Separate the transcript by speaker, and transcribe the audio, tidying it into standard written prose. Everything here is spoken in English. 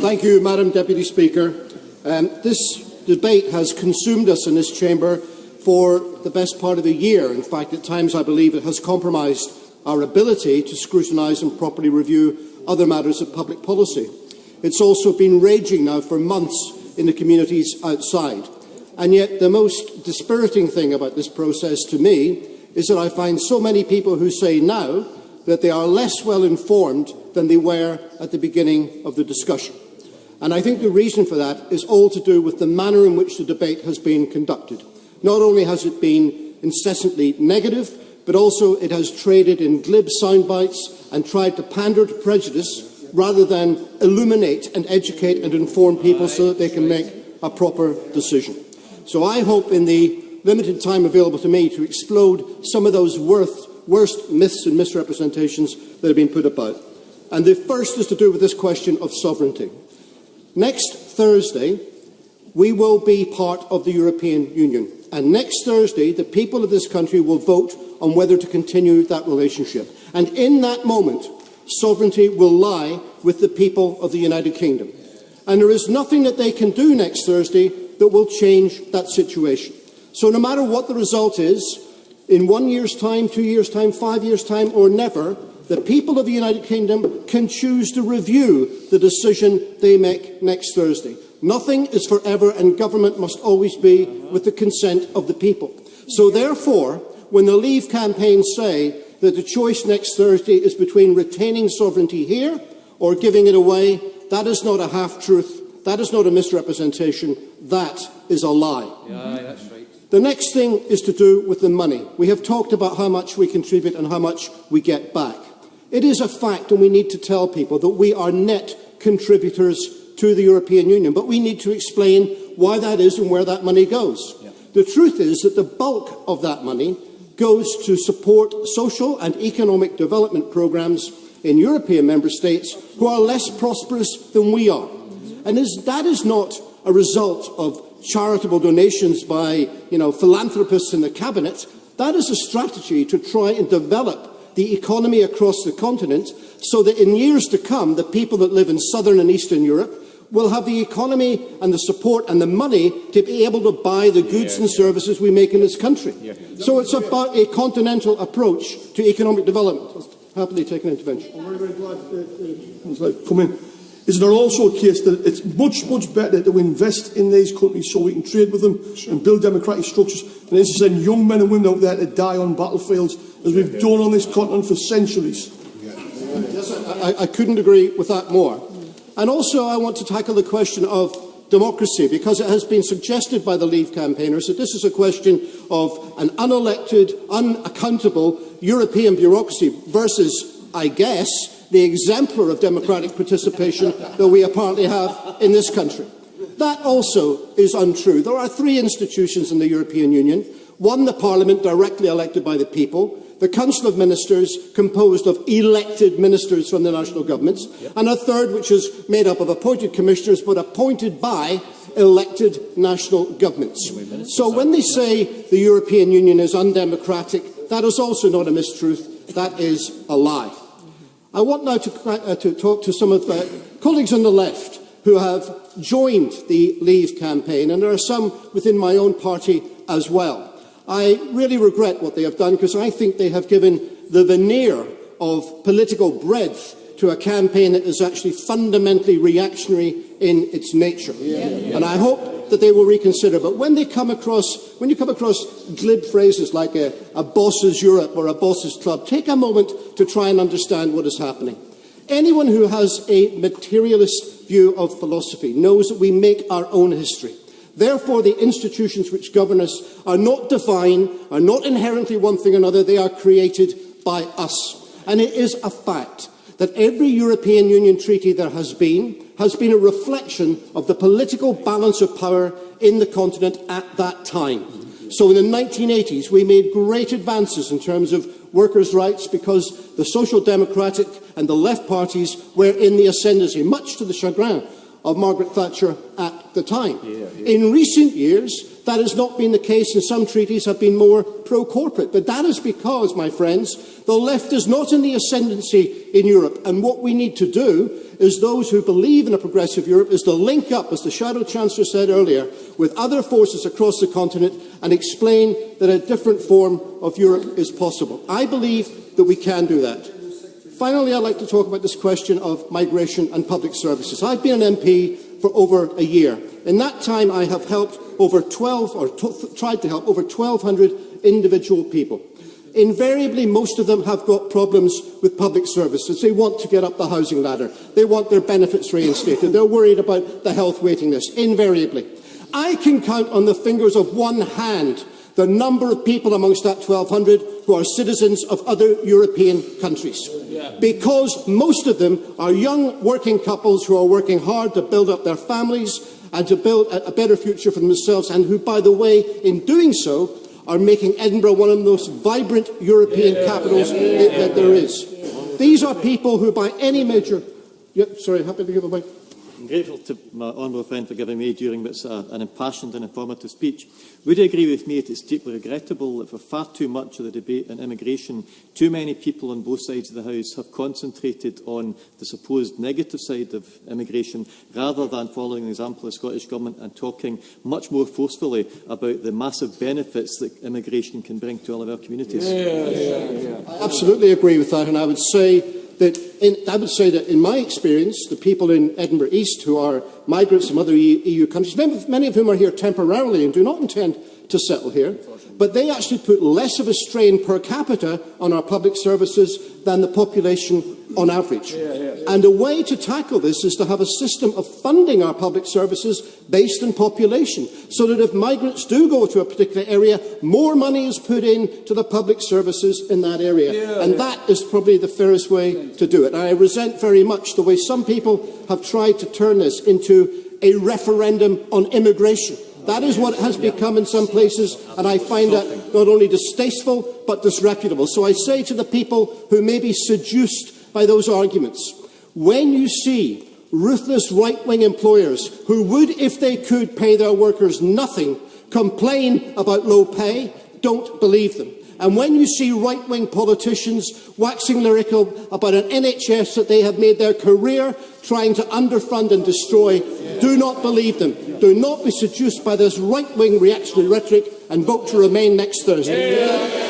Speaker 1: Thank you, Madam Deputy Speaker. This debate has consumed us in this chamber for the best part of a year. In fact, at times I believe it has compromised our ability to scrutinise and properly review other matters of public policy. It's also been raging now for months in the communities outside. And yet the most dispiriting thing about this process to me is that I find so many people who say now that they are less well informed than they were at the beginning of the discussion. And I think the reason for that is all to do with the manner in which the debate has been conducted. Not only has it been incessantly negative, but also it has traded in glib soundbites and tried to pander to prejudice rather than illuminate and educate and inform people so that they can make a proper decision. So I hope in the limited time available to me to explode some of those worst myths and misrepresentations that have been put about. And the first is to do with this question of sovereignty. Next Thursday, we will be part of the European Union. And next Thursday, the people of this country will vote on whether to continue that relationship. And in that moment, sovereignty will lie with the people of the United Kingdom. And there is nothing that they can do next Thursday that will change that situation. So no matter what the result is, in 1 year's time, 2 years' time, 5 years' time, or never, the people of the United Kingdom can choose to review the decision they make next Thursday. Nothing is forever, and government must always be with the consent of the people. So therefore, when the Leave campaign say that the choice next Thursday is between retaining sovereignty here or giving it away, that is not a half-truth, that is not a misrepresentation, that is a lie.
Speaker 2: That's right.
Speaker 1: The next thing is to do with the money. We have talked about how much we contribute and how much we get back. It is a fact, and we need to tell people that we are net contributors to the European Union, but we need to explain why that is and where that money goes. Yeah. The truth is that the bulk of that money goes to support social and economic development programmes in European member states who are less prosperous than we are. And that is not a result of charitable donations by, philanthropists in the cabinet. That is a strategy to try and develop the economy across the continent so that in years to come, the people that live in southern and eastern Europe will have the economy and the support and the money to be able to buy the goods and services we make in this country. So it's about a continental approach to economic development. I'll happily take an intervention.
Speaker 3: I'm very glad to come in. Is there also a case that it's much, much better to invest in these countries so we can trade with them and build democratic structures than to send young men and women out there to die on battlefields as we've done on this continent for centuries?
Speaker 1: Yes, I couldn't agree with that more. And also I want to tackle the question of democracy, because it has been suggested by the Leave campaigners that this is a question of an unelected, unaccountable European bureaucracy versus, I guess, the exemplar of democratic participation that we apparently have in this country. That also is untrue. There are 3 institutions in the European Union. One, the Parliament, directly elected by the people. The Council of Ministers, composed of elected ministers from the national governments. And a third, which is made up of appointed commissioners, but appointed by elected national governments. So when they say the European Union is undemocratic, that is also not a mistruth. That is a lie. I want now to talk to some of the colleagues on the left who have joined the Leave campaign, and there are some within my own party as well. I really regret what they have done, because I think they have given the veneer of political breadth to a campaign that is actually fundamentally reactionary in its nature. And I hope that they will reconsider. But when you come across glib phrases like a boss's Europe or a boss's club, take a moment to try and understand what is happening. Anyone who has a materialist view of philosophy knows that we make our own history. Therefore, the institutions which govern us are not divine, are not inherently one thing or another. They are created by us. And it is a fact that every European Union treaty there has been a reflection of the political balance of power in the continent at that time. So in the 1980s, we made great advances in terms of workers' rights because the Social Democratic and the left parties were in the ascendancy, much to the chagrin of Margaret Thatcher at the time. In recent years, that has not been the case, and some treaties have been more pro-corporate. But that is because, my friends, the left is not in the ascendancy in Europe. And what we need to do is those who believe in a progressive Europe is to link up, as the Shadow Chancellor said earlier, with other forces across the continent and explain that a different form of Europe is possible. I believe that we can do that. Finally, I'd like to talk about this question of migration and public services. I've been an MP for over a year. In that time, I have helped over tried to help over 1,200 individual people. Invariably, most of them have got problems with public services. They want to get up the housing ladder. They want their benefits reinstated. They're worried about the health waiting list. Invariably. I can count on the fingers of one hand the number of people amongst that 1,200 who are citizens of other European countries. Because most of them are young working couples who are working hard to build up their families and to build a better future for themselves, and who, by the way, in doing so, are making Edinburgh one of the most vibrant European capitals that there is. These are people who, by any measure... sorry, happy to give away.
Speaker 2: I'm grateful to my honourable friend for giving me during what's an impassioned and informative speech. Would you agree with me that it's deeply regrettable that for far too much of the debate on immigration, too many people on both sides of the House have concentrated on the supposed negative side of immigration, rather than following the example of the Scottish Government and talking much more forcefully about the massive benefits that immigration can bring to all of our communities?
Speaker 1: I absolutely agree with that, and I would say that in my experience, the people in Edinburgh East who are migrants from other EU countries, many of whom are here temporarily and do not intend to settle here, but they actually put less of a strain per capita on our public services than the population on average. And a way to tackle this is to have a system of funding our public services based on population, so that if migrants do go to a particular area, more money is put into the public services in that area. And that is probably the fairest way to do it. And I resent very much the way some people have tried to turn this into a referendum on immigration. That is what it has become in some places, and I find that not only distasteful but disreputable. So I say to the people who may be seduced by those arguments, when you see ruthless right-wing employers who would, if they could, pay their workers nothing, complain about low pay, don't believe them. And when you see right-wing politicians waxing lyrical about an NHS that they have made their career trying to underfund and destroy, do not believe them. Do not be seduced by this right-wing reactionary rhetoric and vote to remain next Thursday.